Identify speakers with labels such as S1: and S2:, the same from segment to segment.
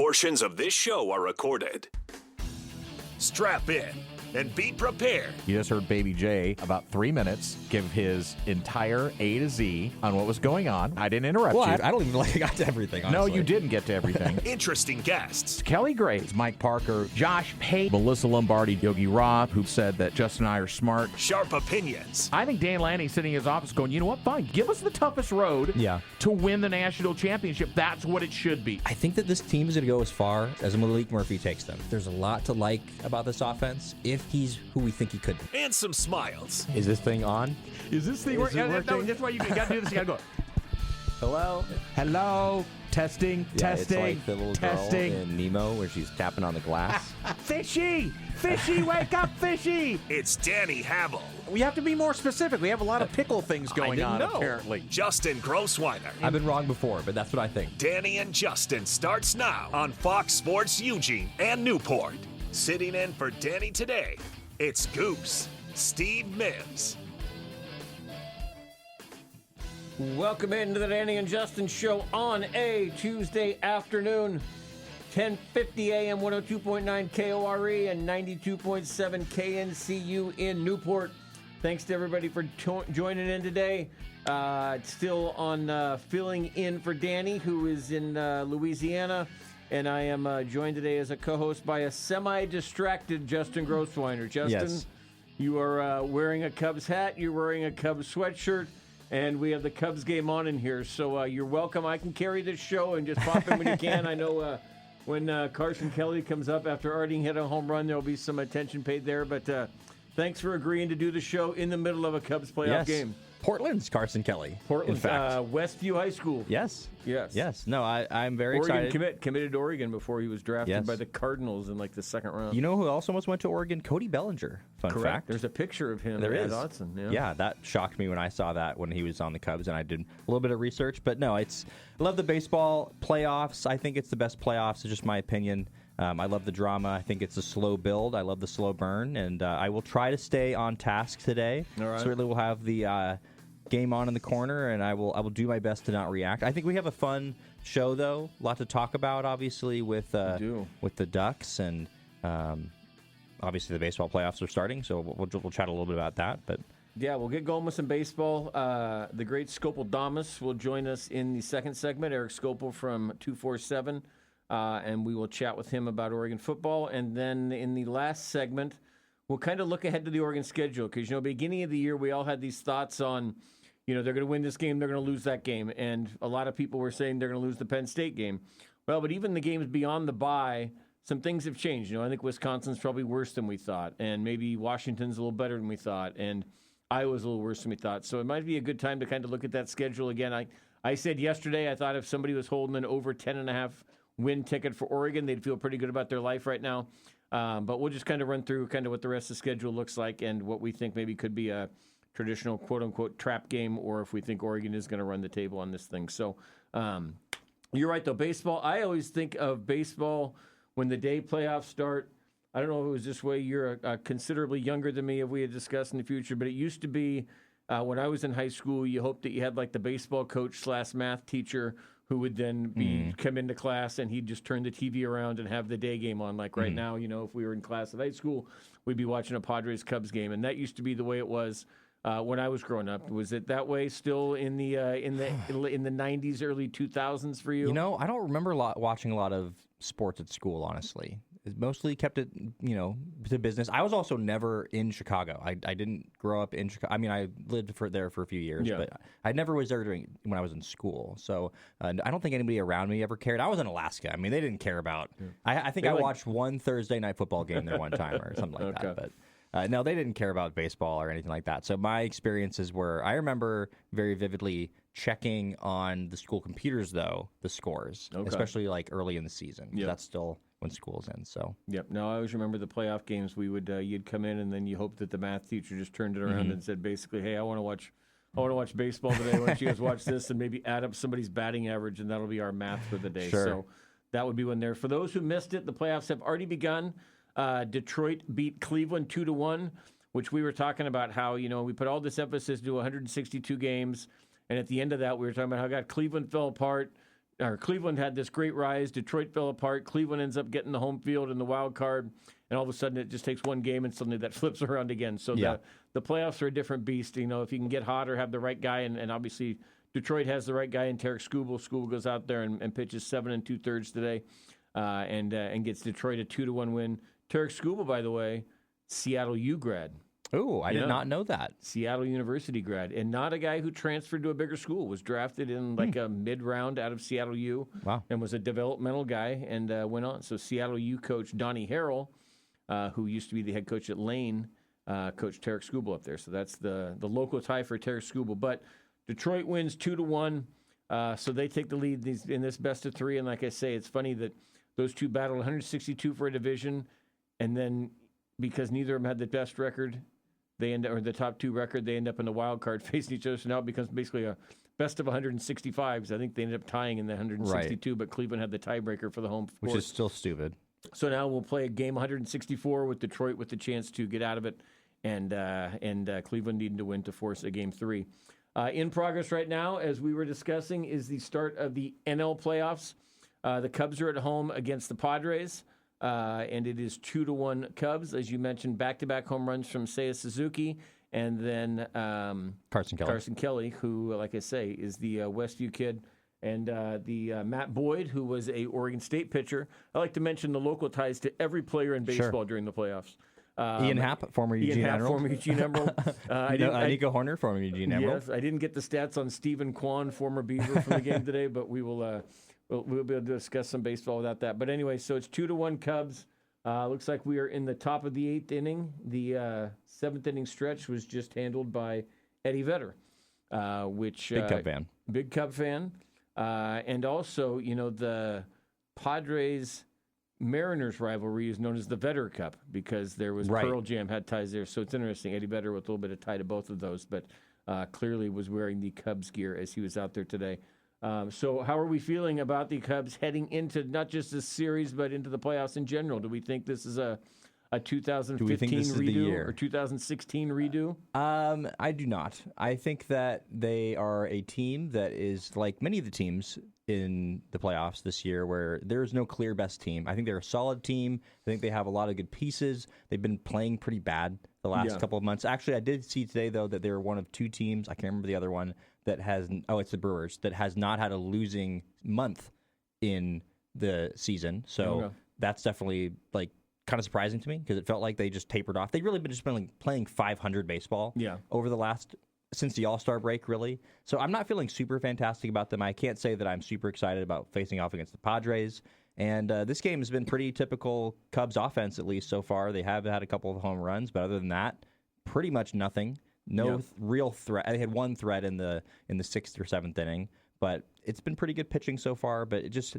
S1: Portions of this show are recorded. Strap in and be prepared.
S2: You just heard Baby J about 3 minutes give his entire A to Z on what was going on. I didn't interrupt you.
S3: I don't even like I got to everything, honestly.
S2: No, you didn't get to everything.
S1: Interesting guests.
S2: Kelly Graves, Mike Parker, Josh Pate, Melissa Lombardi, Yogi Roth, who said that Justin and I are smart.
S1: Sharp opinions.
S2: I think Dan Lanning's sitting in his office going, you know what, fine, give us the toughest road to win the national championship. That's what it should be.
S3: I think that this team is going to go as far as Malik Murphy takes them. There's a lot to like about this offense if he's who we think he could be.
S1: And some smiles.
S3: Is this thing on?
S2: Is this thing working? No, that's why you got to do this. You got to go.
S3: Hello?
S2: Hello? Testing, testing,
S3: it's like the little
S2: testing.
S3: girl in Nemo where she's tapping on the glass.
S2: Fishy! Fishy, wake up, Fishy!
S1: It's Danny Hamill.
S2: We have to be more specific. We have a lot of pickle things going on, apparently.
S1: Justin Grossweiner.
S3: I've been wrong before, but that's what I think.
S1: Danny and Justin starts now on Fox Sports Eugene and Newport. Sitting in for Danny today, it's Goose, Steve Mims.
S4: Welcome into the Danny and Justin show on a Tuesday afternoon, 10:50 a.m., 102.9 KORE and 92.7 KNCU in Newport. Thanks to everybody for joining in today. Still on filling in for Danny, who is in Louisiana. And I am joined today as a co-host by a semi-distracted Justin Grossweiner. Justin,
S3: Yes.
S4: You are wearing a Cubs hat. You're wearing a Cubs sweatshirt. And we have the Cubs game on in here. So you're welcome. I can carry this show and just pop in when you can. I know when Carson Kelly comes up after Arding hit a home run, there will be some attention paid there. But thanks for agreeing to do the show in the middle of a Cubs playoff game.
S3: Portland's Carson Kelly.
S4: Portland,
S3: in fact.
S4: Westview High School.
S3: Yes.
S4: Yes.
S3: Yes. No, I'm very
S4: Oregon
S3: excited.
S4: committed to Oregon before he was drafted
S3: Yes.
S4: by the Cardinals in like the second round.
S3: You know who else almost went to Oregon? Cody Bellinger. Fun
S4: Correct.
S3: fact.
S4: There's a picture of him
S3: There
S4: at
S3: is.
S4: Autzen.
S3: Yeah, that shocked me when I saw that when he was on the Cubs, and I did a little bit of research. But no, I love the baseball playoffs. I think it's the best playoffs. It's just my opinion. I love the drama. I think it's a slow build. I love the slow burn, and I will try to stay on task today.
S4: All right.
S3: Certainly, we'll have the game on in the corner, and I will do my best to not react. I think we have a fun show, though. A lot to talk about, obviously, with the Ducks, and obviously the baseball playoffs are starting, so we'll chat a little bit about that. But
S4: yeah, we'll get going with some baseball. The great Skopil Damas will join us in the second segment. Erik Skopil from 247, and we will chat with him about Oregon football. And then in the last segment, we'll kind of look ahead to the Oregon schedule because, beginning of the year, we all had these thoughts on, they're going to win this game, they're going to lose that game. And a lot of people were saying they're going to lose the Penn State game. Well, but even the games beyond the bye, some things have changed. I think Wisconsin's probably worse than we thought, and maybe Washington's a little better than we thought, and Iowa's a little worse than we thought. So it might be a good time to kind of look at that schedule again. I said yesterday I thought if somebody was holding an over 10.5 win ticket for Oregon, they'd feel pretty good about their life right now. But we'll just kind of run through kind of what the rest of the schedule looks like and what we think maybe could be a traditional quote-unquote trap game, or if we think Oregon is going to run the table on this thing. So you're right, though. Baseball, I always think of baseball when the day playoffs start. I don't know if it was this way. You're considerably younger than me, if we had discussed in the future, but it used to be when I was in high school, you hoped that you had like the baseball coach / math teacher who would then come into class and he'd just turn the TV around and have the day game on. Like right now, if we were in class at high school, we'd be watching a Padres-Cubs game, and that used to be the way it was when I was growing up. Was it that way still in the 90s, early 2000s for you?
S3: I don't remember watching a lot of sports at school, honestly. It mostly kept it, to business. I was also never in Chicago. I didn't grow up in Chicago. I mean, I lived there for a few years, but I never was there when I was in school. So I don't think anybody around me ever cared. I was in Alaska. I mean, they didn't care about. I think I watched one Thursday night football game there one time or something like that. But no, they didn't care about baseball or anything like that. So my experiences were, I remember very vividly checking on the school computers, though, the scores, especially like early in the season. Yep. That's still when school's in. So
S4: yep. No, I always remember the playoff games. We would you'd come in and then you hoped that the math teacher just turned it around and said basically, "Hey, I want to watch baseball today. Why don't you guys watch this and maybe add up somebody's batting average, and that'll be our math for the day."
S3: Sure.
S4: So that would be when there. For those who missed it, the playoffs have already begun. Detroit beat Cleveland 2-1, which we were talking about how, we put all this emphasis to 162 games. And at the end of that, we were talking about how Cleveland fell apart. Cleveland had this great rise. Detroit fell apart. Cleveland ends up getting the home field in the wild card, and all of a sudden it just takes one game, and suddenly that flips around again. So the playoffs are a different beast. You know, if you can get hot or have the right guy, and obviously Detroit has the right guy in Erik Skopil. Skopil goes out there and pitches 7 2/3 today, and gets Detroit a 2-1 win. Erik Skopil, by the way, Seattle U grad.
S3: Oh, I did not know that.
S4: Seattle University grad, and not a guy who transferred to a bigger school. Was drafted in like a mid-round out of Seattle U.
S3: Wow.
S4: And was a developmental guy and went on. So Seattle U coach Donnie Harrell, who used to be the head coach at Lane, coached Erik Skopil up there. So that's the local tie for Erik Skopil. But Detroit wins 2-1, so they take the lead in this best of 3. And like I say, it's funny that those two battled 162 for a division, and then because neither of them had the best record, they end up, or the top 2 record, they end up in the wild card facing each other. So now it becomes basically a best of 165. Because I think they ended up tying in the 162, right. But Cleveland had the tiebreaker for the home,
S3: which is still stupid.
S4: So now we'll play a game 164 with Detroit with the chance to get out of it, and Cleveland needing to win to force a game 3. In progress right now, as we were discussing, is the start of the NL playoffs. The Cubs are at home against the Padres. And it is 2-1 Cubs, as you mentioned, back-to-back home runs from Seiya Suzuki, and then Carson Kelly, who, like I say, is the Westview kid, and the Matt Boyd, who was a Oregon State pitcher. I like to mention the local ties to every player in baseball during the playoffs.
S3: Ian Happ, former Eugene Emerald. Nico Horner, former Eugene Emerald.
S4: Yes, I didn't get the stats on Stephen Kwan, former Beaver, from the game today, but we will. We'll be able to discuss some baseball without that. But anyway, so it's 2-1 Cubs. Looks like we are in the top of the 8th inning. The 7th inning stretch was just handled by Eddie Vedder, which Big Cub fan. And also, you know, the Padres Mariners rivalry is known as the Vedder Cup because there was Pearl Jam had ties there. So it's interesting. Eddie Vedder with a little bit of tie to both of those, but clearly was wearing the Cubs gear as he was out there today. So how are we feeling about the Cubs heading into not just this series, but into the playoffs in general? Do we think this is a 2015 redo or 2016 redo?
S3: I do not. I think that they are a team that is like many of the teams in the playoffs this year where there's no clear best team. I think they're a solid team. I think they have a lot of good pieces. They've been playing pretty bad the last couple of months. Actually, I did see today, though, that they're one of 2 teams, I can't remember the other one, that has, it's the Brewers, that has not had a losing month in the season. So that's definitely like kind of surprising to me because it felt like they just tapered off. They've really been just been playing 500 baseball over the last, since the All-Star break, really. So I'm not feeling super fantastic about them. I can't say that I'm super excited about facing off against the Padres. And this game has been pretty typical Cubs offense, at least so far. They have had a couple of home runs, but other than that, pretty much nothing. No real threat. They had one threat in the 6th or 7th inning, but it's been pretty good pitching so far. But it just,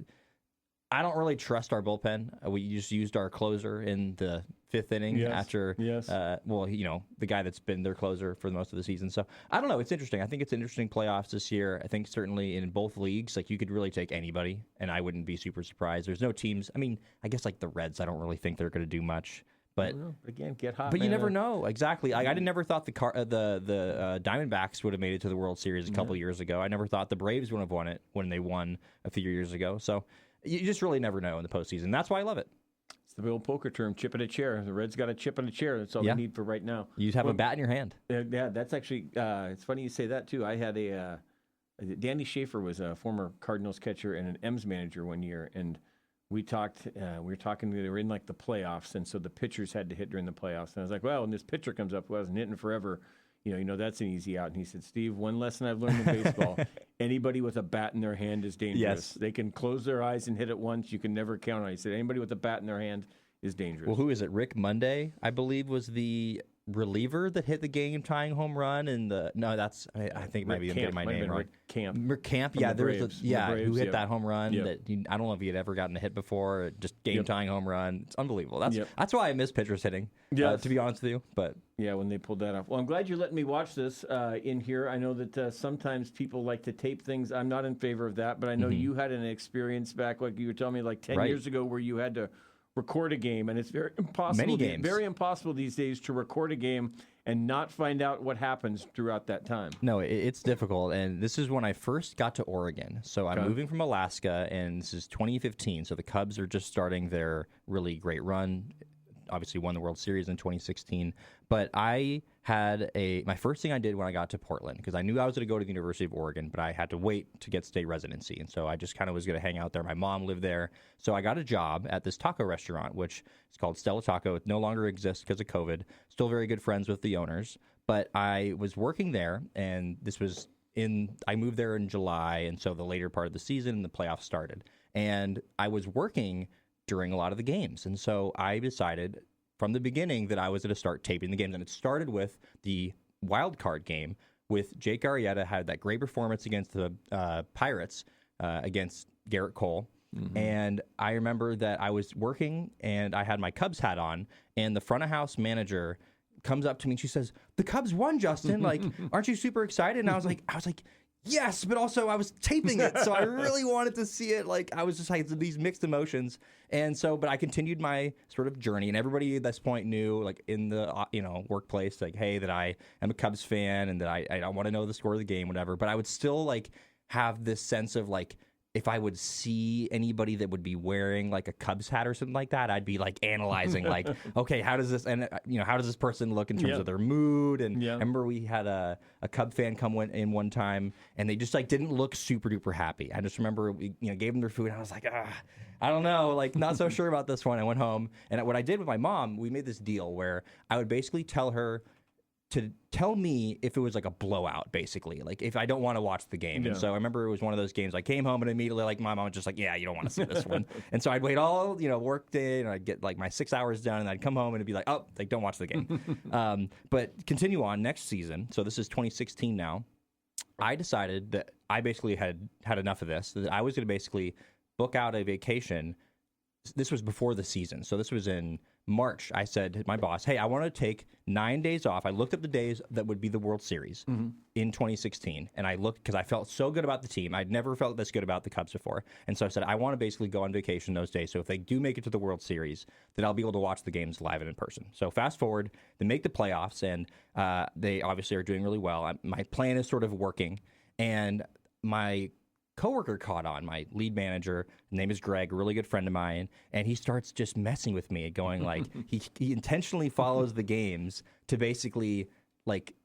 S3: I don't really trust our bullpen. We just used our closer in the 5th inning after, the guy that's been their closer for most of the season. So I don't know. It's interesting. I think it's interesting playoffs this year. I think certainly in both leagues, like you could really take anybody, and I wouldn't be super surprised. There's no teams. I mean, I guess like the Reds, I don't really think they're going to do much. But
S4: again, get hot.
S3: But you never know. Exactly. I never thought the Diamondbacks would have made it to the World Series a couple years ago. I never thought the Braves would have won it when they won a few years ago. So you just really never know in the postseason. That's why I love it.
S4: It's the old poker term, chip in a chair. The Reds got a chip in a chair. That's all they need for right now.
S3: You have a bat in your hand.
S4: Yeah, that's actually. It's funny you say that too. I had Danny Schaefer was a former Cardinals catcher and an M's manager one year, and we talked. We were talking. They were in like the playoffs, and so the pitchers had to hit during the playoffs. And I was like, well, when this pitcher comes up who hasn't hit in forever, you know that's an easy out. And he said, Steve, one lesson I've learned in baseball: anybody with a bat in their hand is dangerous.
S3: Yes.
S4: They can close their eyes and hit it once. You can never count on it. He said, anybody with a bat in their hand is dangerous.
S3: Well, who is it? Rick Monday, I believe, was the reliever that hit the game-tying home run. I think maybe I'm getting my name wrong. Rick Camp, yeah, there was who hit that home run. That I don't know if he had ever gotten a hit before. Just game-tying home run. It's unbelievable. That's why I miss pitchers hitting. To be honest with you, but
S4: yeah, when they pulled that off. Well, I'm glad you let me watch this in here. I know that sometimes people like to tape things. I'm not in favor of that, but I know you had an experience back, like you were telling me, like 10 years ago, where you had to record a game, and it's very impossible.
S3: Many games.
S4: Very impossible these days to record a game and not find out what happens throughout that time.
S3: No, it's difficult, and this is when I first got to Oregon. So I'm moving from Alaska, and this is 2015. So the Cubs are just starting their really great run. Obviously won the World Series in 2016. But I had my first thing I did when I got to Portland, because I knew I was going to go to the University of Oregon, but I had to wait to get state residency. And so I just kind of was going to hang out there. My mom lived there. So I got a job at this taco restaurant, which is called Stella Taco. It no longer exists because of COVID. Still very good friends with the owners. But I was working there, and this was I moved there in July, and so the later part of the season, the playoffs started. And I was working during a lot of the games. And so I decided from the beginning that I was going to start taping the games. And it started with the wild card game with Jake Arrieta had that great performance against the Pirates against Garrett Cole. Mm-hmm. And I remember that I was working and I had my Cubs hat on, and the front of house manager comes up to me and she says, "The Cubs won, Justin. Like, aren't you super excited?" And I was like, yes, but also I was taping it, so I really wanted to see it. Like, I was just like these mixed emotions. And so, but I continued my sort of journey, and everybody at this point knew, like in the workplace, like, hey, that I am a Cubs fan and that I want to know the score of the game, whatever. But I would still like have this sense of like, if I would see anybody that would be wearing like a Cubs hat or something like that, I'd be like analyzing, like, okay, how does this person look in terms of their mood? And I remember we had a Cub fan come in one time, and they just like didn't look super duper happy. I just remember we gave them their food, and I was like, I don't know, like not so sure about this one. I went home, and what I did with my mom, we made this deal where I would basically tell her to tell me if it was like a blowout, basically, like if I don't want to watch the game. And so I remember it was one of those games I came home and immediately like my mom was just like, yeah, you don't want to see this one. And so I'd wait all work day, and I'd get like my 6 hours done, and I'd come home and it'd be like, oh, like don't watch the game. But continue on next season. So this is 2016 now. I decided that I basically had enough of this, that I was going to basically book out a vacation. This was before the season. So this was in March. I said to my boss, hey, I want to take 9 days off. I looked at the days that would be the World Series in 2016. And I looked because I felt so good about the team. I'd never felt this good about the Cubs before. And so I said, I want to basically go on vacation those days. So if they do make it to the World Series, then I'll be able to watch the games live and in person. So fast forward, they make the playoffs, and they obviously are doing really well. My plan is sort of working. And my coworker caught on, my lead manager, his name is Greg, a really good friend of mine, and he starts just messing with me, going like, he intentionally follows the games to basically like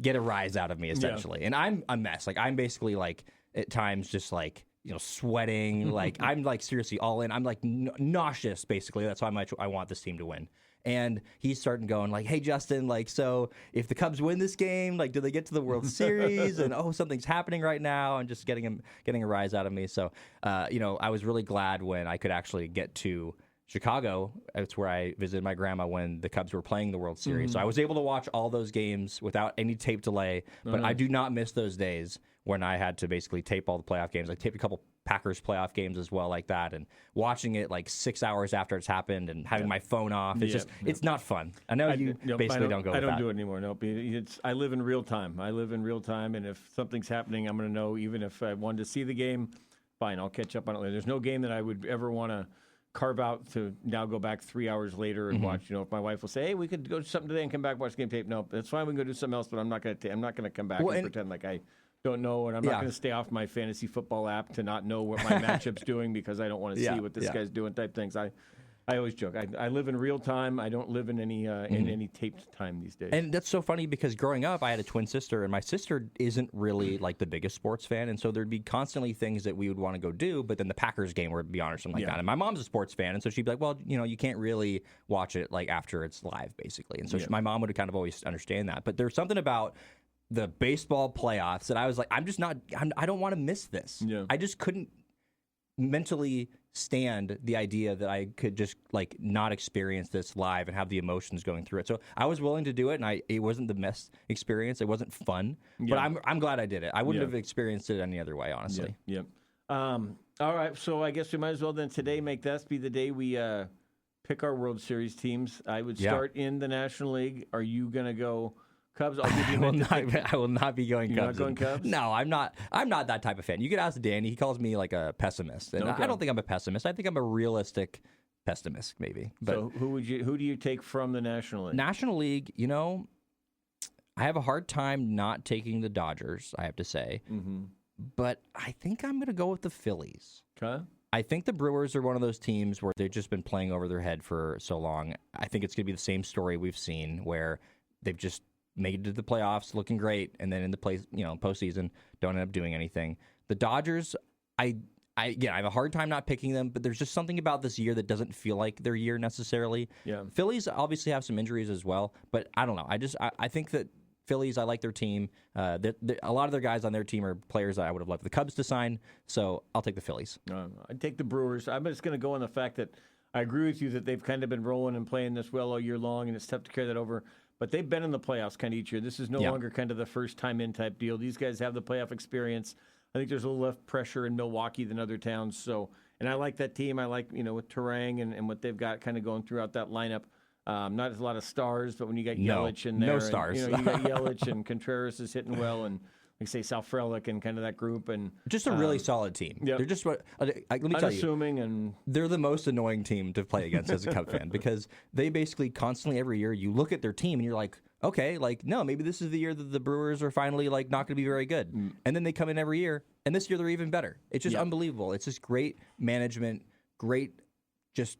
S3: get a rise out of me, essentially. And I'm a mess. Like, I'm basically like at times just like, sweating, like I'm like seriously all in. I'm like nauseous, basically. That's how much I want this team to win. And he's starting going like, hey, Justin, like, so if the Cubs win this game, like, do they get to the World Series? And, something's happening right now, and just getting a rise out of me. So, I was really glad when I could actually get to Chicago. It's where I visited my grandma when the Cubs were playing the World Series. So I was able to watch all those games without any tape delay. But I do not miss those days when I had to basically tape all the playoff games. I taped a couple Packers playoff games as well, like that, and watching it like 6 hours after it's happened and having my phone off. It's it's not fun. I know you basically don't go with that.
S4: I don't do it anymore. No, I live in real time. And if something's happening, I'm going to know. Even if I wanted to see the game, fine, I'll catch up on it later. There's no game that I would ever want to carve out to now go back 3 hours later and watch. If my wife will say, hey, we could go do something today and come back, watch the game tape. No, that's fine. We can go do something else, but I'm not going to come back and pretend like I don't know, and I'm not going to stay off my fantasy football app to not know what my matchup's doing because I don't want to see what this guy's doing type things. I always joke. I live in real time. I don't live in any in any taped time these days. And
S3: that's so funny because growing up, I had a twin sister, and my sister isn't really like the biggest sports fan, and so there'd be constantly things that we would want to go do, but then the Packers game would be on or something like that. And my mom's a sports fan, and so she'd be like, well, you can't really watch it like after it's live, basically. And so my mom would kind of always understand that. But there's something about the baseball playoffs that I was like, I don't want to miss this. I just couldn't mentally stand the idea that I could just like not experience this live and have the emotions going through it. So I was willing to do it, and it wasn't the best experience. It wasn't fun, but I'm glad I did it. I wouldn't have experienced it any other way, honestly.
S4: All right, so I guess we might as well then today make that be the day we pick our World Series teams. I would start in the National League. Are you going to go Cubs? I'll give you
S3: I will not be going
S4: You're
S3: Cubs.
S4: Not going Cubs?
S3: No, I'm not that type of fan. You could ask Danny. He calls me like a pessimist. And I don't think I'm a pessimist. I think I'm a realistic pessimist, maybe. But
S4: so who do you take from the National League?
S3: National League, I have a hard time not taking the Dodgers, I have to say.
S4: Mm-hmm.
S3: But I think I'm going to go with the Phillies.
S4: Okay.
S3: I think the Brewers are one of those teams where they've just been playing over their head for so long. I think it's going to be the same story we've seen where they've just made it to the playoffs looking great, and then in the postseason don't end up doing anything. The Dodgers, I have a hard time not picking them, but there's just something about this year that doesn't feel like their year necessarily.
S4: Yeah.
S3: Phillies obviously have some injuries as well, but I don't know. I think that Phillies, I like their team. A lot of their guys on their team are players that I would have loved the Cubs to sign, so I'll take the Phillies.
S4: I'd take the Brewers. I'm just going to go on the fact that I agree with you that they've kind of been rolling and playing this well all year long, and it's tough to carry that over. But they've been in the playoffs kind of each year. This is no longer kind of the first time in type deal. These guys have the playoff experience. I think there's a little less pressure in Milwaukee than other towns. So, and I like that team. I like, with Terang and what they've got kind of going throughout that lineup. Not a lot of stars, but when you got Yelich in there.
S3: No stars.
S4: You got Yelich and Contreras is hitting well, and like say Sal Frelick and kind of that group. And
S3: just a really solid team.
S4: Yep.
S3: They're just let me tell you.
S4: Unassuming and
S3: they're the most annoying team to play against as a Cub fan because they basically constantly every year you look at their team and you're like, okay, no, maybe this is the year that the Brewers are finally not going to be very good. And then they come in every year, and this year they're even better. It's just unbelievable. It's just great management, great just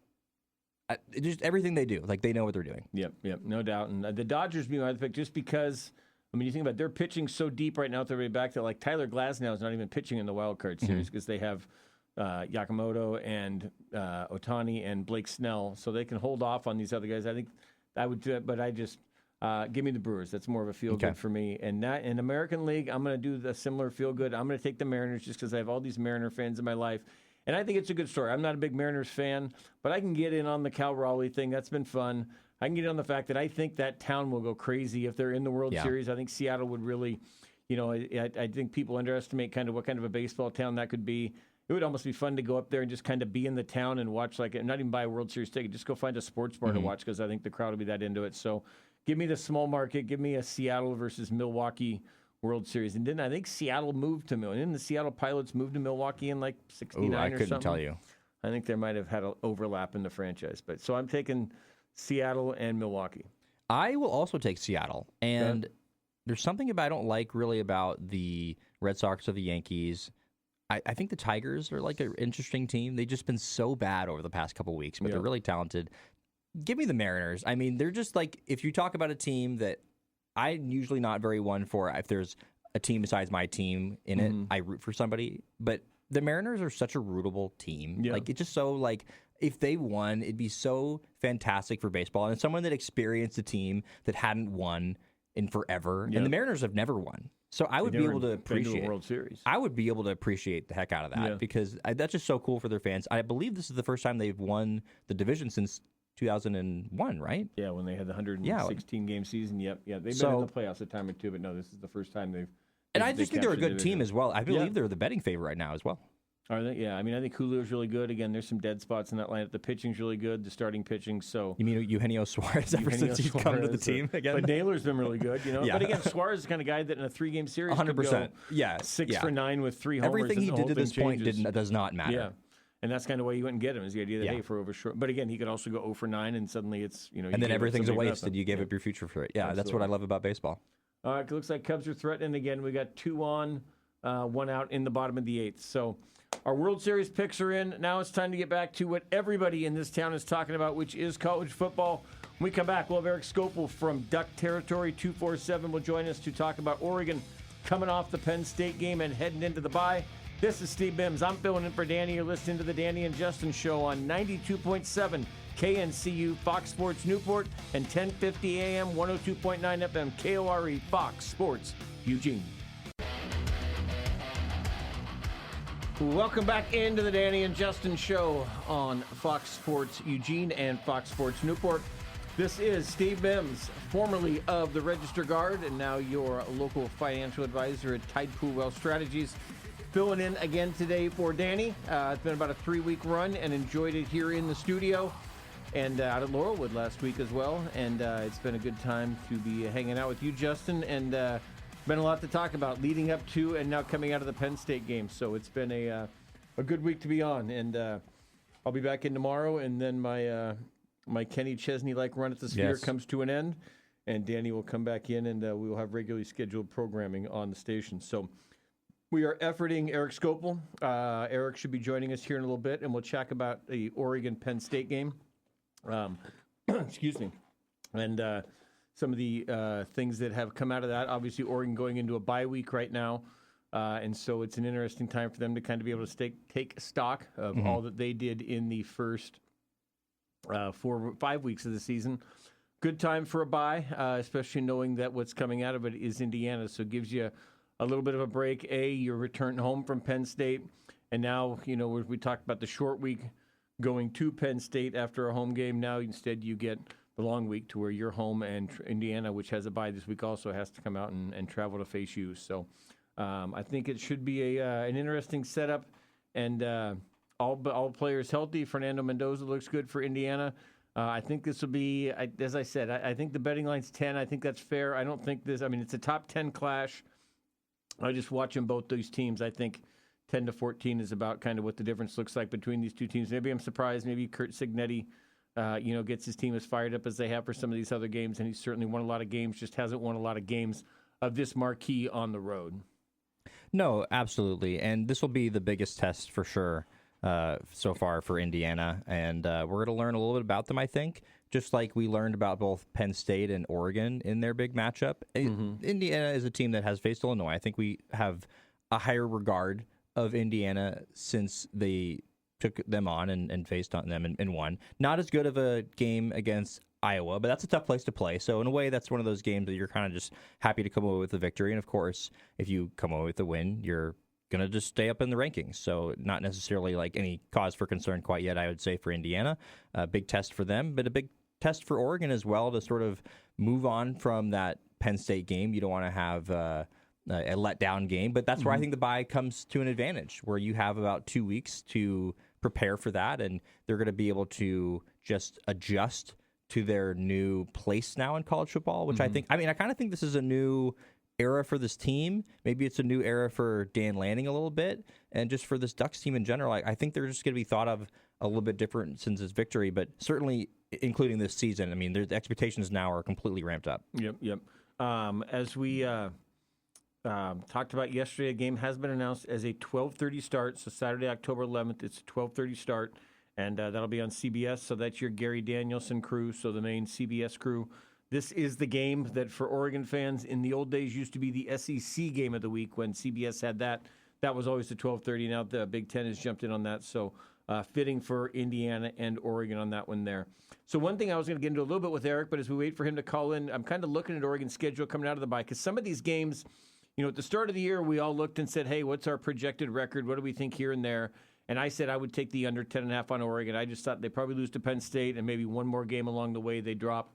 S3: everything they do. They know what they're doing.
S4: Yep, no doubt. And the Dodgers being my pick just because, you think about it, they're pitching so deep right now with everybody back that Tyler Glasnow is not even pitching in the wild card series because they have Yamamoto and Ohtani and Blake Snell, so they can hold off on these other guys. I think I would do it, but I just give me the Brewers. That's more of a feel-good for me. And that in American League, I'm going to do the similar feel-good. I'm going to take the Mariners just because I have all these Mariner fans in my life. And I think it's a good story. I'm not a big Mariners fan, but I can get in on the Cal Raleigh thing. That's been fun. I can get in on the fact that I think that town will go crazy if they're in the World Series. I think Seattle would really, I think people underestimate kind of what kind of a baseball town that could be. It would almost be fun to go up there and just kind of be in the town and watch, not even buy a World Series ticket, just go find a sports bar to watch because I think the crowd will be that into it. So give me the small market. Give me a Seattle versus Milwaukee World Series. And didn't I think Seattle moved to Milwaukee? Didn't the Seattle Pilots move to Milwaukee in 69 or something?
S3: I couldn't tell you.
S4: I think there might have had an overlap in the franchise. But so I'm taking Seattle and Milwaukee.
S3: I will also take Seattle. And there's something I don't like really about the Red Sox or the Yankees. I think the Tigers are an interesting team. They've just been so bad over the past couple of weeks, but they're really talented. Give me the Mariners. They're just if you talk about a team that I'm usually not very one for, if there's a team besides my team in it, I root for somebody. But the Mariners are such a rootable team. Yeah. It's just so, if they won, it'd be so fantastic for baseball. And someone that experienced a team that hadn't won in forever. Yeah. And the Mariners have never won. So I would be able to appreciate
S4: World Series.
S3: I would be able to appreciate the heck out of that because that's just so cool for their fans. I believe this is the first time they've won the division since 2001, right?
S4: Yeah, when they had the 116-game season. Yep. Yeah, they've been in the playoffs a time or two, but no, this is the first time they've.
S3: And I just think they're a good team as well. I believe they're the betting favorite right now as well.
S4: Are they? Yeah, I think Julio's really good. Again, there's some dead spots in that lineup. The pitching's really good, the starting pitching. So
S3: you mean Eugenio Suarez since he's come to the team again?
S4: But Naylor's been really good, Yeah. But again, Suarez is the kind of guy that in a 3-game series 100%.
S3: Yeah.
S4: 6 for 9 with 3 homers.
S3: Everything he did to this point does not matter.
S4: Yeah. And that's kind of why you went and get him, is the idea that, hey, for over short. But again, he could also go 0 for 9, and suddenly it's,
S3: and then everything's a waste, and you gave up your future for it. Yeah, absolutely. That's what I love about baseball.
S4: All right, it looks like Cubs are threatening again. We got 2 on, 1 out in the bottom of the 8th. So our World Series picks are in. Now it's time to get back to what everybody in this town is talking about, which is college football. When we come back, we'll have Erik Skopil from Duck Territory 247 will join us to talk about Oregon coming off the Penn State game and heading into the bye. This is Steve Mims. I'm filling in for Danny. You're listening to the Danny and Justin Show on 92.7 KNCU Fox Sports Newport and 1050 AM 102.9 FM KORE Fox Sports Eugene. Welcome back into the Danny and Justin Show on Fox Sports Eugene and Fox Sports Newport. This is Steve Mims, formerly of the Register Guard and now your local financial advisor at Tide Pool Wealth Strategies. Filling in again today for Danny. It's been about a 3-week run and enjoyed it here in the studio and out at Laurelwood last week as well. And it's been a good time to be hanging out with you, Justin. And been a lot to talk about leading up to and now coming out of the Penn State game. So it's been a good week to be on. And I'll be back in tomorrow, and then my Kenny Chesney-like run at the Sphere comes to an end, and Danny will come back in, and we will have regularly scheduled programming on the station. So we are efforting Erik Skopil. Erik should be joining us here in a little bit, and we'll chat about the Oregon-Penn State game. Excuse me. And some of the things that have come out of that. Obviously, Oregon going into a bye week right now. And so it's an interesting time for them to kind of be able to take stock of all that they did in the first 4 or 5 weeks of the season. Good time for a bye, especially knowing that what's coming out of it is Indiana. So it gives you a little bit of a break. You're returning home from Penn State. And now, we talked about the short week going to Penn State after a home game. Now, instead, you get the long week to where you're home, and Indiana, which has a bye this week, also has to come out and travel to face you. So I think it should be an interesting setup, and all players healthy. Fernando Mendoza looks good for Indiana. I think this will be, as I said, I think the betting line's 10. I think that's fair. I don't think it's a top 10 clash. I just watching both those teams. I think 10-14 is about kind of what the difference looks like between these two teams. Maybe I'm surprised. Maybe Kurt Cignetti, gets his team as fired up as they have for some of these other games, and he's certainly won a lot of games, just hasn't won a lot of games of this marquee on the road.
S3: No, absolutely. And this will be the biggest test for sure so far for Indiana. And we're going to learn a little bit about them, I think, just like we learned about both Penn State and Oregon in their big matchup. Indiana is a team that has faced Illinois. I think we have a higher regard of Indiana since they took them on and faced on them and won. Not as good of a game against Iowa, but that's a tough place to play. So in a way, that's one of those games that you're kind of just happy to come away with a victory. And of course, if you come away with a win, you're going to just stay up in the rankings. So not necessarily like any cause for concern quite yet, I would say, for Indiana. A big test for them, but a big test for Oregon as well to sort of move on from that Penn State game. You don't want to have a letdown game, but that's where I think the bye comes to an advantage, where you have about 2 weeks to prepare for that, and they're going to be able to just adjust to their new place now in college football, which I kind of think this is a new era for this team. Maybe it's a new era for Dan Lanning a little bit, and just for this Ducks team in general. I think they're just going to be thought of a little bit different since this victory, but certainly including this season. I mean, the expectations now are completely ramped up.
S4: Yep. As we talked about yesterday, a game has been announced as a 12:30 start. So Saturday, October 11th, it's a 12:30 start. And that'll be on CBS, so that's your Gary Danielson crew, so the main CBS crew. This is the game that, for Oregon fans, in the old days used to be the SEC game of the week when CBS had that. That was always the 12:30. Now the Big Ten has jumped in on that, so fitting for Indiana and Oregon on that one there. So one thing I was going to get into a little bit with Erik, but as we wait for him to call in, I'm kind of looking at Oregon's schedule coming out of the bye, because some of these games, at the start of the year, we all looked and said, hey, what's our projected record? What do we think here and there? And I said I would take the under 10.5 on Oregon. I just thought they'd probably lose to Penn State, and maybe one more game along the way they drop.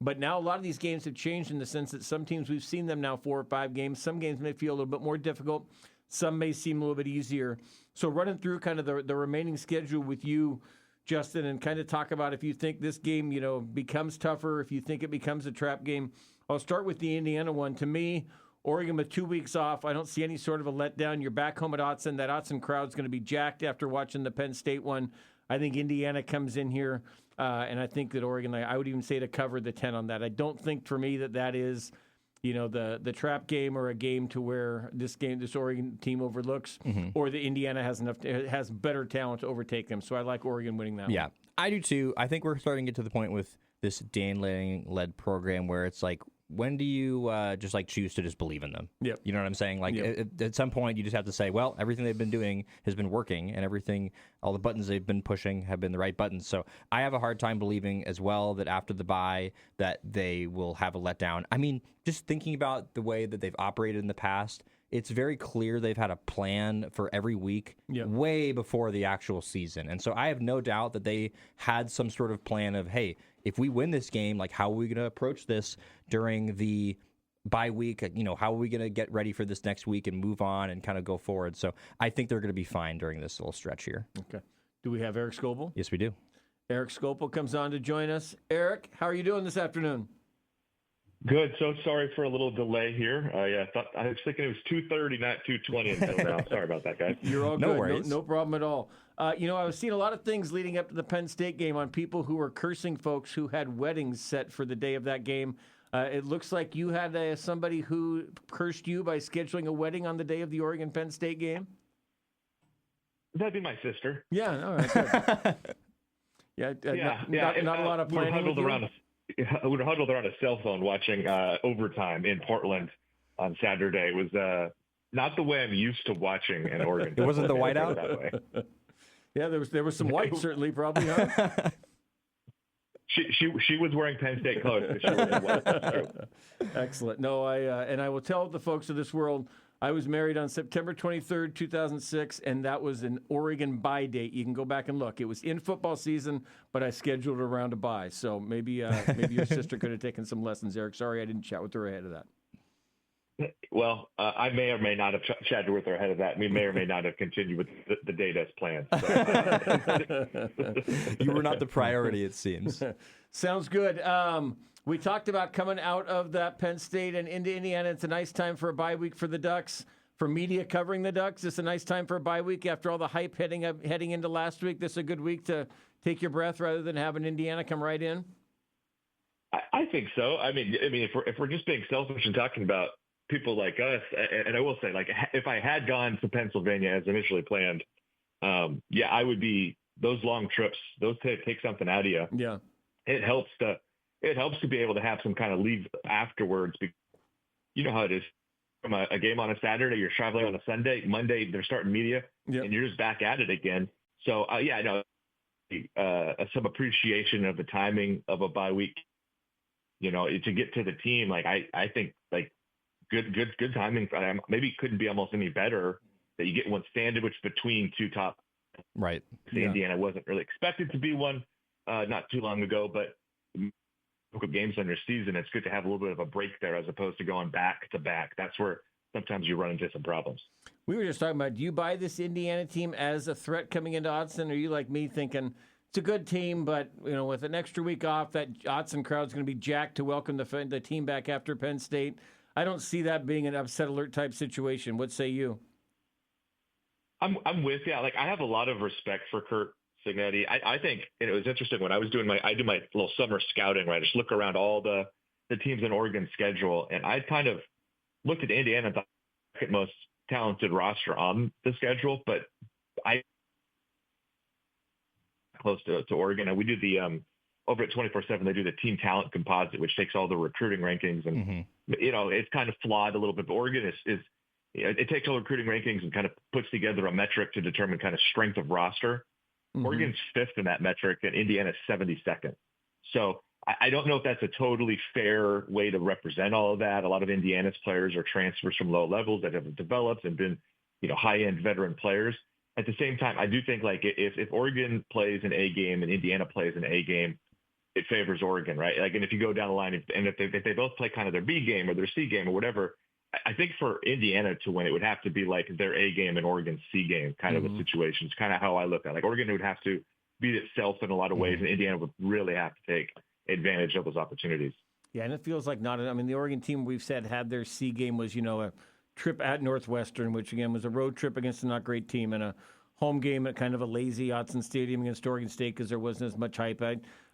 S4: But now a lot of these games have changed in the sense that some teams, we've seen them now 4 or 5 games. Some games may feel a little bit more difficult. Some may seem a little bit easier. So running through kind of the remaining schedule with you, Justin, and kind of talk about if you think this game, becomes tougher, if you think it becomes a trap game. I'll start with the Indiana one. To me, Oregon with 2 weeks off, I don't see any sort of a letdown. You're back home at Autzen. That Autzen crowd's going to be jacked after watching the Penn State one. I think Indiana comes in here, and I think that Oregon, I would even say to cover the 10 on that. I don't think for me that is, the trap game or a game to where this Oregon team overlooks, or that Indiana has better talent to overtake them. So I like Oregon winning that one.
S3: Yeah, I do too. I think we're starting to get to the point with this Dan Lanning-led program where it's like, when do you just choose to just believe in them?
S4: Yep.
S3: You know what I'm saying? At some point, you just have to say, well, everything they've been doing has been working, and all the buttons they've been pushing have been the right buttons. So I have a hard time believing as well that after the bye that they will have a letdown. I mean, just thinking about the way that they've operated in the past, it's very clear they've had a plan for every week way before the actual season. And so I have no doubt that they had some sort of plan of, hey, if we win this game, how are we going to approach this during the bye week? How are we going to get ready for this next week and move on and kind of go forward? So I think they're going to be fine during this little stretch here.
S4: Okay. Do we have Erik Skopil?
S3: Yes, we do.
S4: Erik Skopil comes on to join us. Erik, how are you doing this afternoon?
S5: Good. So sorry for a little delay here. I was thinking it was 2:30, not 2:20 until now. Sorry about that, guys.
S4: You're all
S3: No
S4: good.
S3: worries.
S4: No problem at all. I was seeing a lot of things leading up to the Penn State game on people who were cursing folks who had weddings set for the day of that game. It looks like you had somebody who cursed you by scheduling a wedding on the day of the Oregon-Penn State game?
S5: That'd be my sister.
S4: Yeah, all right, good. Not a lot of planning with you?
S5: We were huddled around a cell phone watching overtime in Portland on Saturday. It was not the way I'm used to watching an Oregon.
S3: It wasn't the whiteout?
S5: That way.
S4: Yeah, there was some white certainly, probably, huh?
S5: She was wearing Penn State clothes. She was white.
S4: Excellent. No, I will tell the folks of this world, I was married on September 23rd, 2006, and that was an Oregon bye date. You can go back and look. It was in football season, but I scheduled around a bye. So maybe your sister could have taken some lessons, Eric. Sorry I didn't chat with her ahead of that.
S5: Well, I may or may not have chatted with her ahead of that. We may or may not have continued with the date as planned. So.
S3: You were not the priority, it seems.
S4: Sounds good. We talked about coming out of that Penn State and into Indiana. It's a nice time for a bye week for the Ducks. For media covering the Ducks, it's a nice time for a bye week after all the hype heading into last week. This is a good week to take your breath rather than having Indiana come right in.
S5: I think so. I mean, if we're just being selfish and talking about people like us, and I will say, like, if I had gone to Pennsylvania as initially planned, I would be those long trips. Those take something out of you.
S4: Yeah,
S5: it helps to be able to have some kind of leave afterwards. You know how it is. From a game on a Saturday, you're traveling on a Sunday. Monday, they're starting media, and you're just back at it again. So, some appreciation of the timing of a bye week. You know, to get to the team, like I think, like good timing. Maybe couldn't be almost any better that you get one sandwich between two top.
S3: Right.
S5: Indiana wasn't really expected to be one not too long ago, but games on your season, it's good to have a little bit of a break there as opposed to going back to back. That's where sometimes you run into some problems.
S4: We were just talking about, do you buy this Indiana team as a threat coming into Autzen? Or are you like me thinking it's a good team, but with an extra week off, that Autzen crowd's going to be jacked to welcome the team back after Penn State? I don't see that being an upset alert type situation. What say you?
S5: I'm with you. Like, I have a lot of respect for Curt Cignetti. I think, and it was interesting when I was doing I do my little summer scouting, right? I just look around all the teams in Oregon's schedule, and I kind of looked at Indiana and thought the second most talented roster on the schedule, but I close to Oregon. And we do the over at 24/7, they do the team talent composite, which takes all the recruiting rankings, and it's kind of flawed a little bit. But Oregon is it takes all the recruiting rankings and kind of puts together a metric to determine kind of strength of roster. Mm-hmm. Oregon's fifth in that metric, and Indiana's 72nd. So I don't know if that's a totally fair way to represent all of that. A lot of Indiana's players are transfers from low levels that have developed and been, high-end veteran players. At the same time, I do think, like, if Oregon plays an A game and Indiana plays an A game, it favors Oregon, right? Like, and if you go down the line, and if they both play kind of their B game or their C game or whatever, I think for Indiana to win, it would have to be like their A game and Oregon's C game kind of a situation. It's kind of how I look at it. Like, Oregon would have to beat itself in a lot of ways, and Indiana would really have to take advantage of those opportunities.
S4: Yeah, and it feels like the Oregon team we've said had their C game was, a trip at Northwestern, which again was a road trip against a not great team, and a home game at kind of a lazy Autzen Stadium against Oregon State because there wasn't as much hype.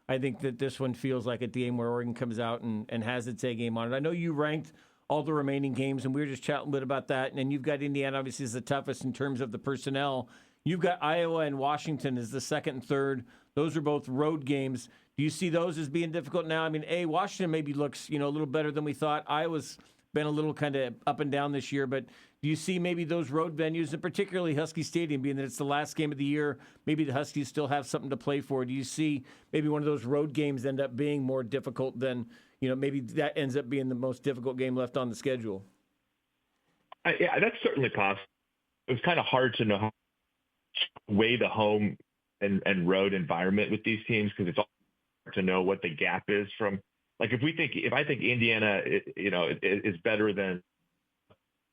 S4: I think that this one feels like a game where Oregon comes out and has its A game on it. I know you ranked all the remaining games, and we were just chatting a bit about that. And you've got Indiana, obviously, is the toughest in terms of the personnel. You've got Iowa and Washington as the second and third. Those are both road games. Do you see those as being difficult now? I mean, Washington maybe looks, a little better than we thought. Iowa's been a little kind of up and down this year, but do you see maybe those road venues, and particularly Husky Stadium, being that it's the last game of the year, maybe the Huskies still have something to play for? Do you see maybe one of those road games end up being more difficult than, maybe that ends up being the most difficult game left on the schedule?
S5: Yeah, that's certainly possible. It was kind of hard to know how to weigh the home and road environment with these teams, because it's all hard to know what the gap is from. Like, if I think Indiana, is better than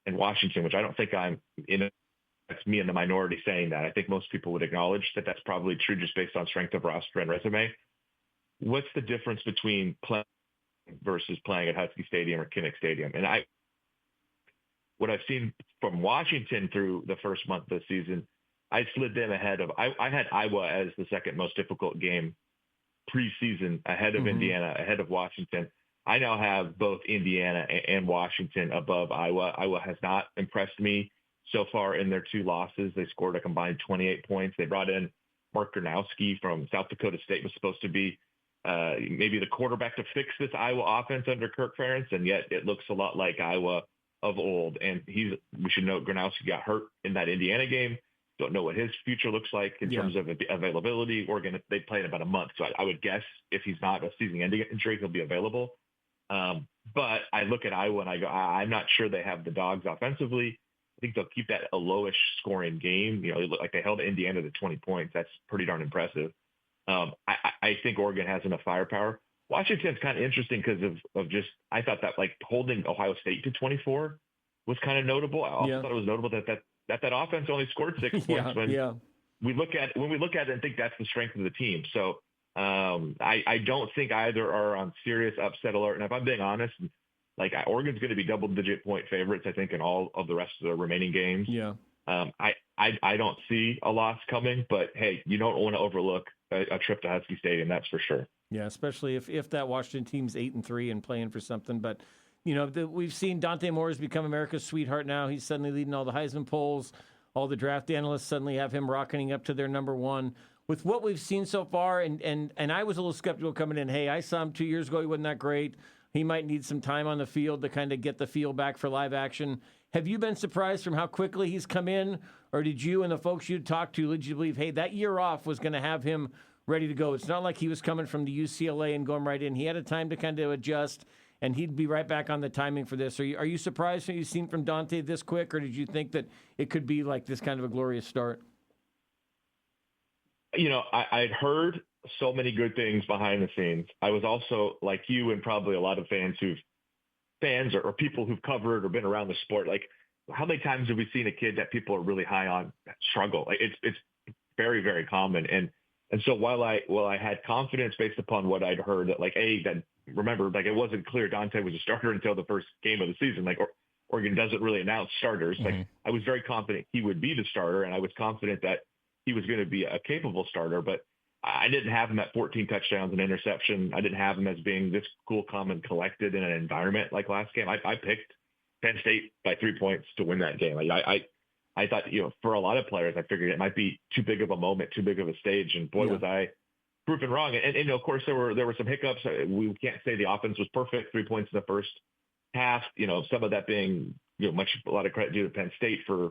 S5: Washington, which I don't think that's me in the minority saying that. I think most people would acknowledge that that's probably true just based on strength of roster and resume. What's the difference between playing versus playing at Husky Stadium or Kinnick Stadium? And what I've seen from Washington through the first month of the season, I slid them ahead of. I had Iowa as the second most difficult game preseason, ahead of Indiana, ahead of Washington. I now have both Indiana and Washington above Iowa. Iowa has not impressed me so far in their 2 losses. They scored a combined 28 points. They brought in Mark Gronowski from South Dakota State, was supposed to be maybe the quarterback to fix this Iowa offense under Kirk Ferentz, and yet it looks a lot like Iowa of old. And we should note Gronowski got hurt in that Indiana game. Don't know what his future looks like in terms of availability. Oregon, they play in about a month, so I would guess if he's not a season-ending injury, he'll be available. But I look at Iowa and I go, I'm not sure they have the dogs offensively. I think they'll keep that a lowish scoring game. You know, it looked like they held Indiana to 20 points. That's pretty darn impressive. I think Oregon has enough firepower. Washington's kind of interesting because of just, I thought that like holding Ohio State to 24 was kind of notable. I also thought it was notable that offense only scored 6 points when we look at it and think that's the strength of the team. So I don't think either are on serious upset alert. And if I'm being honest, like Oregon's going to be double-digit point favorites, I think, in all of the rest of the remaining games.
S4: Yeah.
S5: I don't see a loss coming, but hey, you don't want to overlook a trip to Husky Stadium, that's for sure.
S4: Yeah, especially if that Washington team's 8-3 and playing for something. But you know, we've seen Dante Moore has become America's sweetheart now. He's suddenly leading all the Heisman polls. All the draft analysts suddenly have him rocketing up to their number 1. With what we've seen so far, and I was a little skeptical coming in. Hey, I saw him 2 years ago. He wasn't that great. He might need some time on the field to kind of get the feel back for live action. Have you been surprised from how quickly he's come in, or did you and the folks you talked to lead you to believe, hey, that year off was going to have him ready to go? It's not like he was coming from the UCLA and going right in. He had a time to kind of adjust, and he'd be right back on the timing for this. Are you surprised what you've seen from Dante this quick, or did you think that it could be like this kind of a glorious start?
S5: You know, I'd heard so many good things behind the scenes. I was also, like you and probably a lot of fans or people who've covered or been around the sport, like how many times have we seen a kid that people are really high on struggle? Like it's very, very common. And so while I had confidence based upon what I'd heard that remember, like it wasn't clear Dante was a starter until the first game of the season. Like Oregon doesn't really announce starters. Like I was very confident he would be the starter, and I was confident that he was going to be a capable starter, but I didn't have him at 14 touchdowns and interception. I didn't have him as being this cool, calm, and collected in an environment like last game. I picked Penn State by 3 points to win that game. Like I thought, you know, for a lot of players, I figured it might be too big of a moment, too big of a stage, and boy, was I proven wrong. And of course, there were some hiccups. We can't say the offense was perfect. 3 points in the first half. You know, some of that being, you know, a lot of credit due to Penn State for,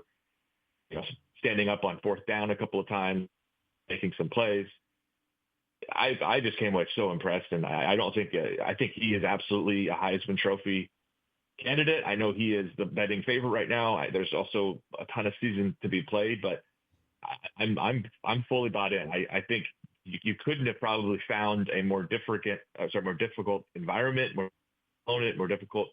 S5: you know, standing up on 4th down a couple of times, making some plays. I just came away so impressed, and I think he is absolutely a Heisman Trophy candidate. I know he is the betting favorite right now. There's also a ton of season to be played, but I'm fully bought in. I think you couldn't have probably found a more difficult environment, more opponent, more difficult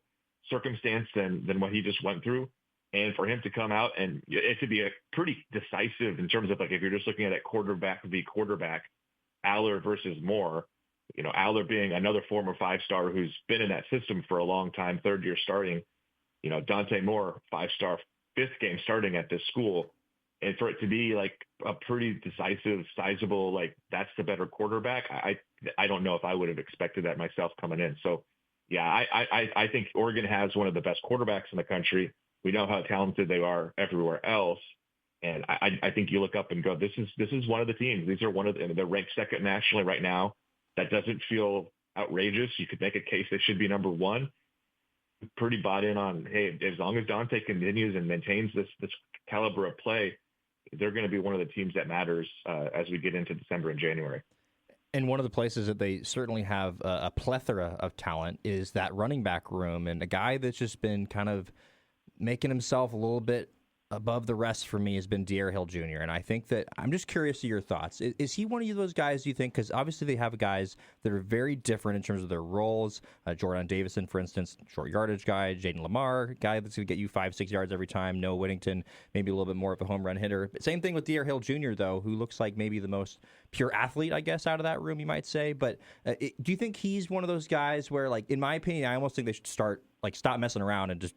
S5: circumstance than what he just went through. And for him to come out and it could be a pretty decisive in terms of like if you're just looking at it quarterback v. quarterback, Aller versus Moore, you know, Aller being another former 5-star who's been in that system for a long time, 3rd year starting, you know, Dante Moore, 5-star, 5th game starting at this school. And for it to be like a pretty decisive, sizable, like that's the better quarterback. I don't know if I would have expected that myself coming in. So yeah, I think Oregon has one of the best quarterbacks in the country. We know how talented they are everywhere else. And I think you look up and go, this is one of the teams. These are they're ranked 2nd nationally right now. That doesn't feel outrageous. You could make a case they should be number 1. Pretty bought in on, hey, as long as Dante continues and maintains this caliber of play, they're going to be one of the teams that matters as we get into December and January.
S3: And one of the places that they certainly have a plethora of talent is that running back room, and a guy that's just been kind of making himself a little bit above the rest for me has been De'Aaron Hill Jr. And I think that I'm just curious to your thoughts. Is he one of those guys, do you think? Because obviously they have guys that are very different in terms of their roles. Jordan Davison, for instance, short yardage guy. Jaden Lamar, guy that's going to get you 5-6 yards every time. Noah Whittington, maybe a little bit more of a home run hitter. But same thing with De'Aaron Hill Jr., though, who looks like maybe the most pure athlete, I guess, out of that room, you might say. But do you think he's one of those guys where, like, in my opinion, I almost think they should stop messing around and just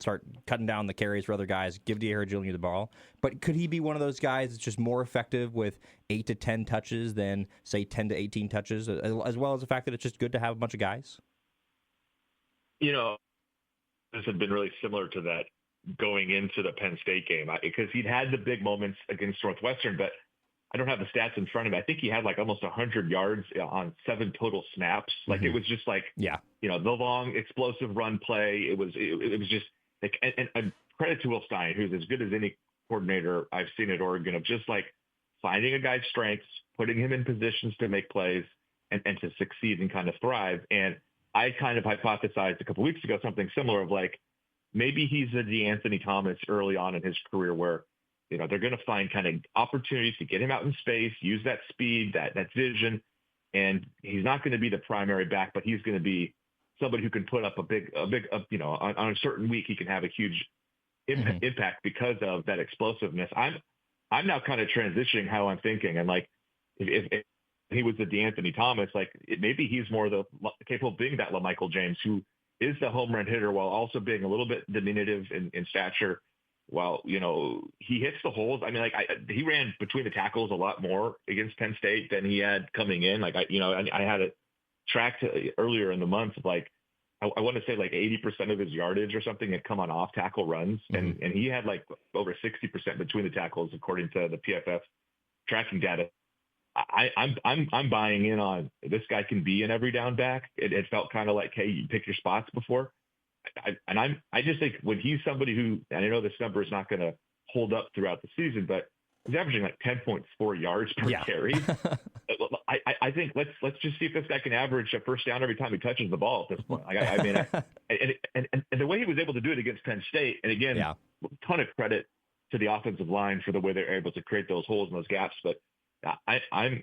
S3: start cutting down the carries for other guys, give D'Aaron Jr. the ball. But could he be one of those guys that's just more effective with 8 to 10 touches than, say, 10 to 18 touches, as well as the fact that it's just good to have a bunch of guys?
S5: You know, this had been really similar to that going into the Penn State game, because he'd had the big moments against Northwestern, but I don't have the stats in front of me. I think he had like almost 100 yards on 7 total snaps. Like it was just like, the long explosive run play. It was just like, and credit to Will Stein, who's as good as any coordinator I've seen at Oregon, of just like finding a guy's strengths, putting him in positions to make plays and to succeed and kind of thrive. And I kind of hypothesized a couple weeks ago something similar of like, maybe he's a DeAnthony Thomas early on in his career where, they're going to find kind of opportunities to get him out in space, use that speed, that vision. And he's not going to be the primary back, but he's going to be somebody who can put up a big, on a certain week, he can have a huge impact because of that explosiveness. I'm now kind of transitioning how I'm thinking. And like, if he was the DeAnthony Thomas, like maybe he's more capable of being that LaMichael James, who is the home run hitter while also being a little bit diminutive in stature. While, he hits the holes. I mean, like he ran between the tackles a lot more against Penn State than he had coming in. Like, I had it tracked earlier in the month. Like, I want to say like 80% of his yardage or something had come on off tackle runs. And he had like over 60% between the tackles, according to the PFF tracking data. I'm buying in on this guy can be an every down back. It felt kind of like, hey, you pick your spots before. I just think when he's somebody who, and I know this number is not going to hold up throughout the season, but he's averaging like 10.4 yards per carry. I think let's just see if this guy can average a first down every time he touches the ball at this point. Like, I mean, and the way he was able to do it against Penn State, and again, a ton of credit to the offensive line for the way they're able to create those holes and those gaps. But I'm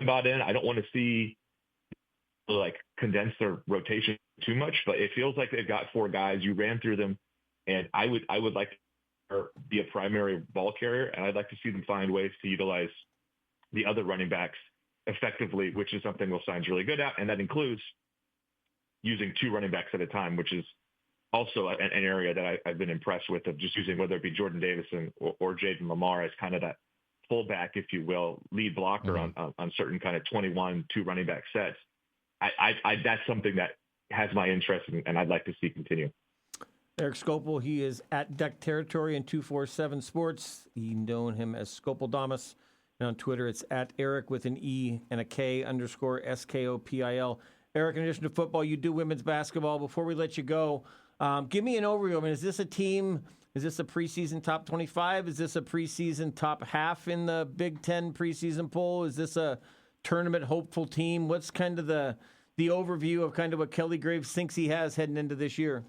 S5: bought in. I don't want to see like condense their rotation too much, but it feels like they've got 4 guys. You ran through them, and I would like to be a primary ball carrier, and I'd like to see them find ways to utilize the other running backs effectively, which is something Will Stein's really good at, and that includes using 2 running backs at a time, which is also an area that I've been impressed with, of just using whether it be Jordan Davison or Jaden Lamar as kind of that fullback, if you will, lead blocker on certain kind of 21 2 running back sets. That's something that has my interest, and I'd like to see continue.
S4: Erik Skopil, he is at Duck Territory in 247 Sports. You know him as Skopil Damas. And on Twitter, it's at Erik with an E and a K _SKOPIL. Erik, in addition to football, you do women's basketball. Before we let you go, give me an overview. I mean, is this a team? Is this a preseason top 25? Is this a preseason top half in the Big Ten preseason poll? Is this a tournament hopeful team? What's kind of the overview of kind of what Kelly Graves thinks he has heading into this year?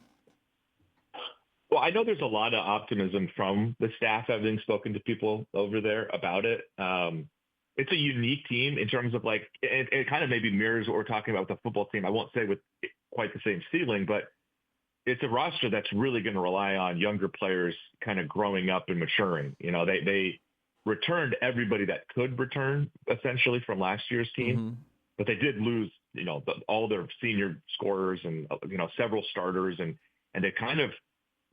S5: Well, I know there's a lot of optimism from the staff, having spoken to people over there about it. It's a unique team in terms of like, it kind of maybe mirrors what we're talking about with the football team. I won't say with quite the same ceiling, but it's a roster that's really going to rely on younger players kind of growing up and maturing. They returned everybody that could return essentially from last year's team, but they did lose, all their senior scorers and, several starters, and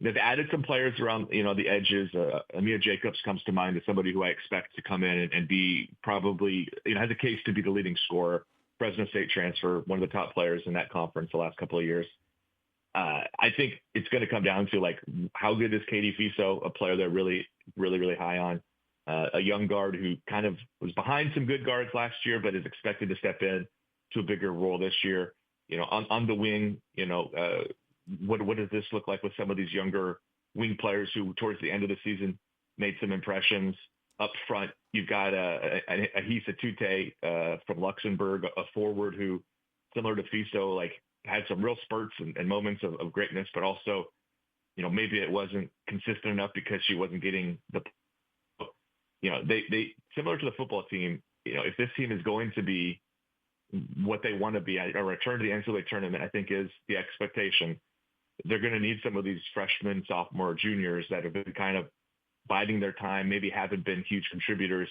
S5: they've added some players around, the edges. Amia Jacobs comes to mind as somebody who I expect to come in and be probably, has a case to be the leading scorer. Fresno State transfer, one of the top players in that conference the last couple of years. I think it's going to come down to like, how good is Katie Fiso, a player they're really, really, really high on, a young guard who kind of was behind some good guards last year, but is expected to step in to a bigger role this year. On the wing, what does this look like with some of these younger wing players who towards the end of the season made some impressions? Up front, you've got Ahisa Tute from Luxembourg, a forward who, similar to Fiso, like had some real spurts and moments of greatness, but also, maybe it wasn't consistent enough because she wasn't getting they similar to the football team, if this team is going to be what they want to be, a return to the NCAA tournament, I think is the expectation. They're going to need some of these freshmen, sophomore, juniors that have been kind of biding their time, maybe haven't been huge contributors,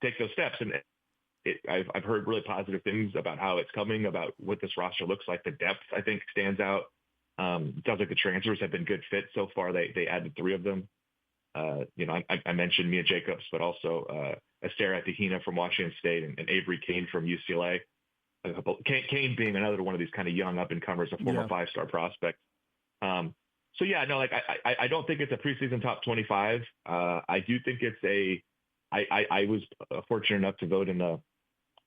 S5: take those steps. And I've heard really positive things about how it's coming, about what this roster looks like. The depth, I think, stands out. It sounds like the transfers have been good fits so far. They added 3 of them. I mentioned Mia Jacobs, but also Esther Atahina from Washington State and Avery Kane from UCLA. Kane being another one of these kind of young up-and-comers, a former 5-star prospect. I don't think it's a preseason top 25. I do think it's I was fortunate enough to vote in the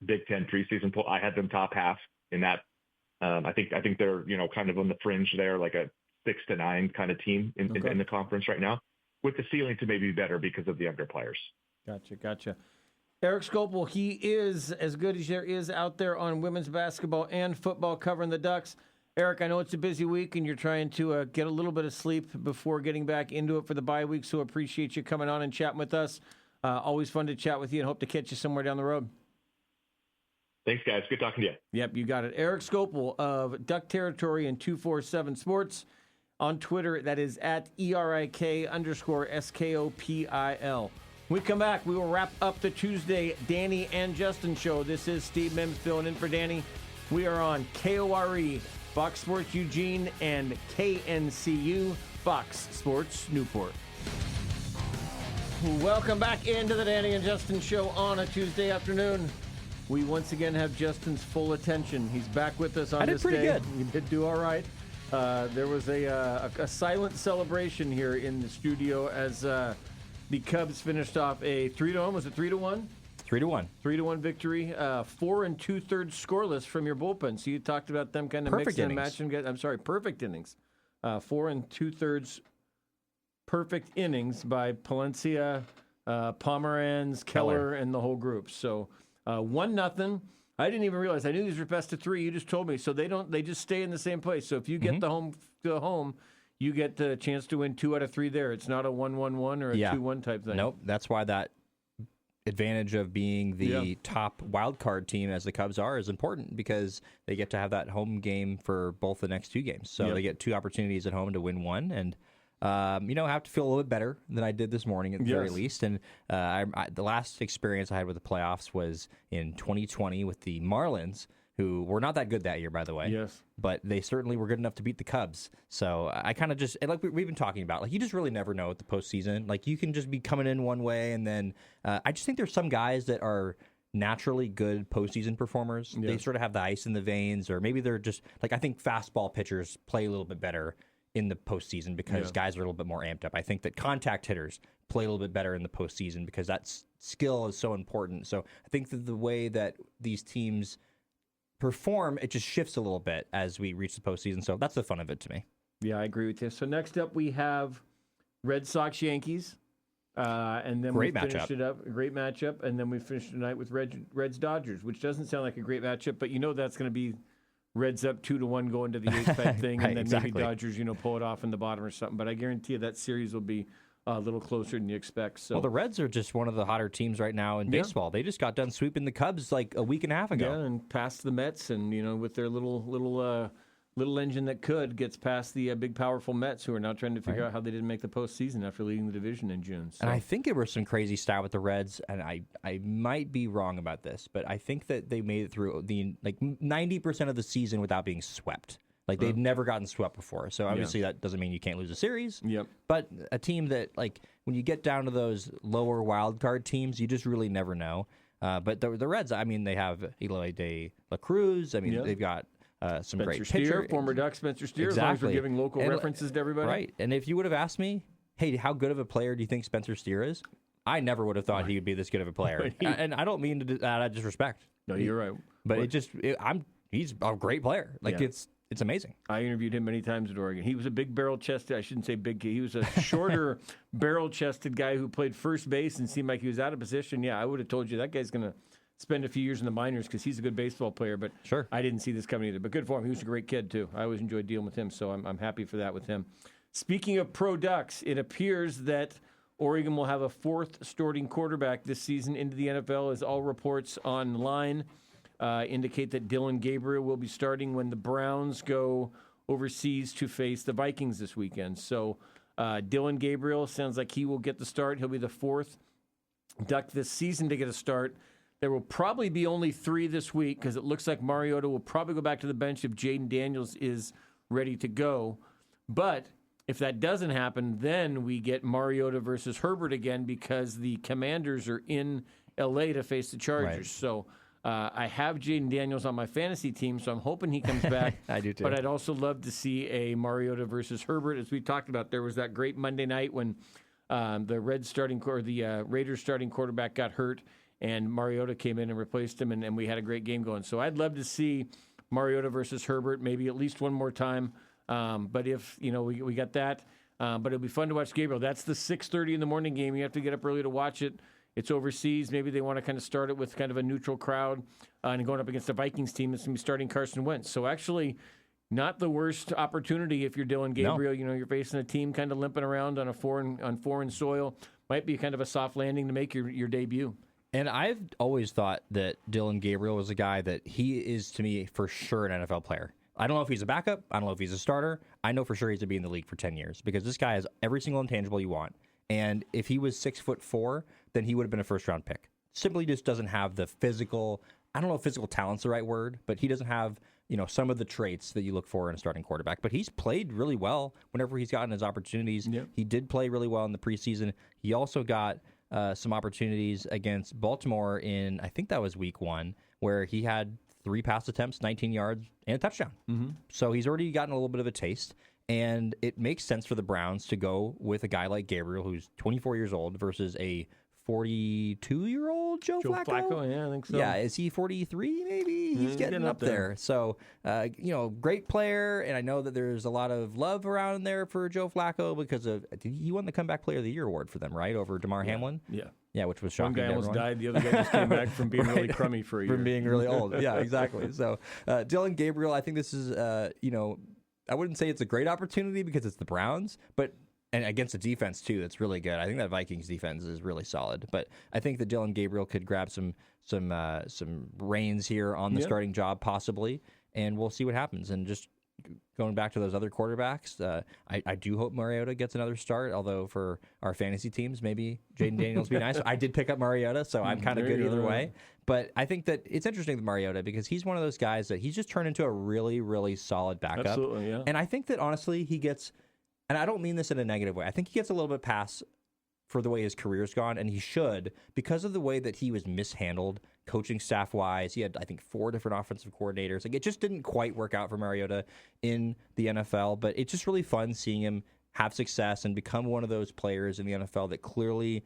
S5: Big Ten preseason poll. I had them top half in that. I think they're, kind of on the fringe there, like a 6 to 9 kind of team in the conference right now, with the ceiling to maybe be better because of the younger players.
S4: Gotcha. Erik Skopil, he is as good as there is out there on women's basketball and football covering the Ducks. Erik, I know it's a busy week and you're trying to get a little bit of sleep before getting back into it for the bye week, so appreciate you coming on and chatting with us. Always fun to chat with you and hope to catch you somewhere down the road.
S5: Thanks, guys. Good talking to you.
S4: Yep, you got it. Erik Skopil of Duck Territory and 247 Sports. On Twitter, that is at ERIK_SKOPIL. When we come back, we will wrap up the Tuesday Danny and Justin show. This is Steve Mims filling in for Danny. We are on KORE, Fox Sports Eugene, and KNCU, Fox Sports Newport. Welcome back into the Danny and Justin show on a Tuesday afternoon. We once again have Justin's full attention. He's back with us on this day. I did pretty good. You did do all right. There was a silent celebration here in the studio as the Cubs finished off a 3-1. Was it 3-1?
S3: 3-1.
S4: 3-1 victory. 4 2/3 scoreless from your bullpen. So you talked about them kind of mixing and matching. Perfect innings. 4 2/3 perfect innings by Palencia, Pomeranz, Keller, and the whole group. So 1-0. I didn't even realize. I knew these were best of 3. You just told me. So they just stay in the same place. So if you get the home, you get the chance to win 2 out of 3 there. It's not a 1-1-1 or a 2-1 type thing.
S3: Nope. That's why that advantage of being the top wild card team, as the Cubs are, is important, because they get to have that home game for both the next 2 games. So they get 2 opportunities at home to win 1, and I have to feel a little bit better than I did this morning at the very least. And the last experience I had with the playoffs was in 2020 with the Marlins, who were not that good that year, by the way.
S4: Yes.
S3: But they certainly were good enough to beat the Cubs. So I kind of just, like we've been talking about, like, you just really never know at the postseason. Like, you can just be coming in one way, and then I just think there's some guys that are naturally good postseason performers. Yeah. They sort of have the ice in the veins, or maybe they're just, like, I think fastball pitchers play a little bit better in the postseason because guys are a little bit more amped up. I think that contact hitters play a little bit better in the postseason because that skill is so important. So I think that the way that these teams perform, it just shifts a little bit as we reach the postseason. So that's the fun of it to me.
S4: Yeah, I agree with you. So next up we have Red Sox Yankees. And then we finished it up. A great matchup. And then we finished tonight with Reds Dodgers, which doesn't sound like a great matchup, but that's going to be Reds up 2-1 going to the 8th type thing, and then maybe Dodgers, pull it off in the bottom or something. But I guarantee you that series will be a little closer than you expect. So,
S3: well, the Reds are just one of the hotter teams right now in baseball. They just got done sweeping the Cubs like a week and a half ago.
S4: Yeah, and past the Mets, and with their little engine that gets past the big powerful Mets, who are now trying to figure out how they didn't make the postseason after leading the division in June. So.
S3: And I think it was some crazy style with the Reds, and I might be wrong about this, but I think that they made it through the 90% of the season without being swept. Like, they've never gotten swept before. So obviously that doesn't mean you can't lose a series.
S4: Yep.
S3: But a team that, when you get down to those lower wild card teams, you just really never know. But the Reds, they have Eloy de la Cruz. They've got some
S4: Spencer
S3: great
S4: Steer,
S3: pitcher.
S4: former Duck Spencer Steer.
S3: Exactly.
S4: As long as we're giving local references to everybody.
S3: Right. And if you would have asked me, hey, how good of a player do you think Spencer Steer is? I never would have thought he would be this good of a player. And I don't mean to do that out of disrespect.
S4: No, you're right.
S3: But he's a great player. It's amazing.
S4: I interviewed him many times at Oregon. He was a big barrel-chested, I shouldn't say big, he was a shorter barrel-chested guy who played first base and seemed like he was out of position. Yeah, I would have told you that guy's going to spend a few years in the minors because he's a good baseball player, but
S3: sure.
S4: I didn't see this coming either. But good for him. He was a great kid, too. I always enjoyed dealing with him, so I'm happy for that with him. Speaking of pro Ducks, it appears that Oregon will have a 4th starting quarterback this season into the NFL, as all reports online indicate that Dylan Gabriel will be starting when the Browns go overseas to face the Vikings this weekend. So Dylan Gabriel sounds like he will get the start. He'll be the 4th Duck this season to get a start. There will probably be only 3 this week because it looks like Mariota will probably go back to the bench if Jaden Daniels is ready to go. But if that doesn't happen, then we get Mariota versus Herbert again because the Commanders are in L.A. to face the Chargers. Right. So I have Jaden Daniels on my fantasy team, so I'm hoping he comes back.
S3: I do too.
S4: But I'd also love to see a Mariota versus Herbert. As we talked about, there was that great Monday night when the Raiders starting quarterback got hurt, and Mariota came in and replaced him, and we had a great game going. So I'd love to see Mariota versus Herbert maybe at least one more time. But if, we got that. But it'll be fun to watch Gabriel. That's the 6:30 in the morning game. You have to get up early to watch it. It's overseas. Maybe they want to kind of start it with kind of a neutral crowd and going up against the Vikings team that's going to be starting Carson Wentz. So actually not the worst opportunity if you're Dylan Gabriel. No. You're facing a team kind of limping around on foreign soil. Might be kind of a soft landing to make your debut.
S3: And I've always thought that Dylan Gabriel was a guy that he is, to me, for sure an NFL player. I don't know if he's a backup. I don't know if he's a starter. I know for sure he's going to be in the league for 10 years because this guy has every single intangible you want. And if he was 6'4", then he would have been a first-round pick. Simply just doesn't have the physical, I don't know if physical talent's the right word, but he doesn't have, some of the traits that you look for in a starting quarterback. But he's played really well whenever he's gotten his opportunities. Yep. He did play really well in the preseason. He also got some opportunities against Baltimore in, I think that was week 1, where he had 3 pass attempts, 19 yards, and a touchdown. Mm-hmm. So he's already gotten a little bit of a taste, and it makes sense for the Browns to go with a guy like Gabriel, who's 24 years old, versus a 42-year-old Joe Flacco?
S4: Yeah, I think so.
S3: Yeah, is he 43 maybe? He's getting up there. So, great player, and I know that there's a lot of love around there for Joe Flacco because he won the Comeback Player of the Year award for them, right, over Damar Hamlin?
S4: Yeah.
S3: Yeah, which was shocking.
S4: One guy almost died. The other guy just came back from being really crummy for a year.
S3: From being really old. Yeah, exactly. So, Dylan Gabriel, I think this is, I wouldn't say it's a great opportunity because it's the Browns, but and against a defense, too, that's really good. I think that Vikings defense is really solid. But I think that Dylan Gabriel could grab some reins here on the starting job, possibly, and we'll see what happens. And just going back to those other quarterbacks, I do hope Mariota gets another start, although for our fantasy teams, maybe Jaden Daniels would be nice. I did pick up Mariota, so I'm kind of good either way. But I think that it's interesting with Mariota because he's one of those guys that he's just turned into a really, really solid backup.
S4: Absolutely, yeah.
S3: And I think that, honestly, he gets... And I don't mean this in a negative way. I think he gets a little bit pass for the way his career's gone, and he should, because of the way that he was mishandled coaching staff-wise. He had, I think, 4 different offensive coordinators. Like, it just didn't quite work out for Mariota in the NFL, but it's just really fun seeing him have success and become one of those players in the NFL that clearly...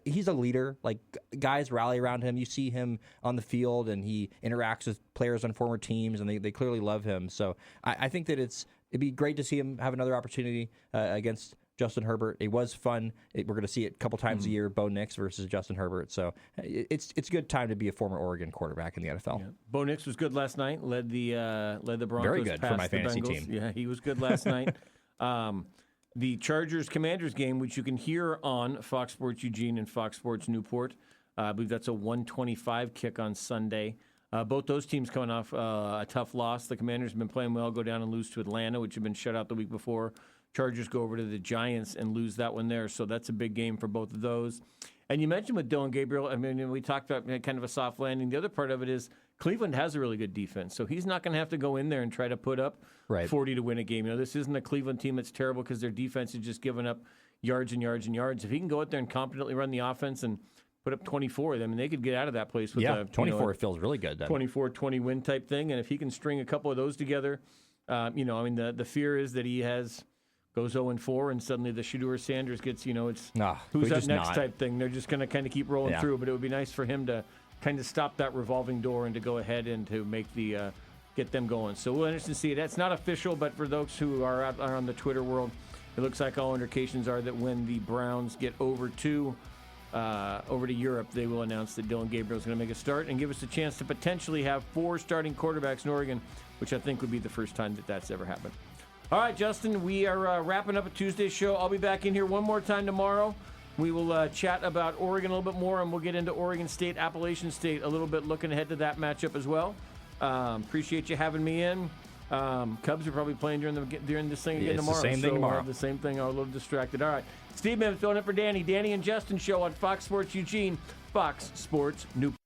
S3: he's a leader. Like, guys rally around him. You see him on the field, and he interacts with players on former teams, and they clearly love him. So I think that it'd be great to see him have another opportunity against Justin Herbert. It was fun. We're going to see it a couple times a year, Bo Nix versus Justin Herbert. So it's a good time to be a former Oregon quarterback in the NFL. Yeah.
S4: Bo Nix was good last night. Led the Broncos.
S3: Very good for my fantasy team.
S4: Yeah, he was good last night. The Chargers-Commanders game, which you can hear on Fox Sports Eugene and Fox Sports Newport. I believe that's a 1:25 kick on Sunday. Both those teams coming off a tough loss. The Commanders have been playing well, go down and lose to Atlanta, which had been shut out the week before. Chargers go over to the Giants and lose that one there. So that's a big game for both of those. And you mentioned with Dylan Gabriel, I mean, we talked about kind of a soft landing. The other part of it is Cleveland has a really good defense, so he's not going to have to go in there and try to put up 40 to win a game. This isn't a Cleveland team that's terrible because their defense is just giving up yards and yards and yards. If he can go out there and competently run the offense and put up 24, I mean, they could get out of that place with
S3: 24 feels really good.
S4: 24-20 win type thing, and if he can string a couple of those together, the fear is that he goes 0-4, and suddenly the Shedeur Sanders gets, who's that next type thing. They're just going to kind of keep rolling through, but it would be nice for him to kind of stop that revolving door and to go ahead and to make get them going. So we'll interesting to see it. That's not official, but for those who are out on the Twitter world, it looks like all indications are that when the Browns get over to Europe, they will announce that Dylan Gabriel is going to make a start and give us a chance to potentially have 4 starting quarterbacks in Oregon, which I think would be the first time that that's ever happened. All right, Justin, we are wrapping up a Tuesday show. I'll be back in here one more time tomorrow. We will chat about Oregon a little bit more, and we'll get into Oregon State, Appalachian State a little bit, looking ahead to that matchup as well. Appreciate you having me in. Cubs are probably playing during this thing again tomorrow.
S3: It's the same thing tomorrow.
S4: The same thing. I'm a little distracted. All right. Steve Mims filling in for Danny. Danny and Justin show on Fox Sports Eugene, Fox Sports Newport.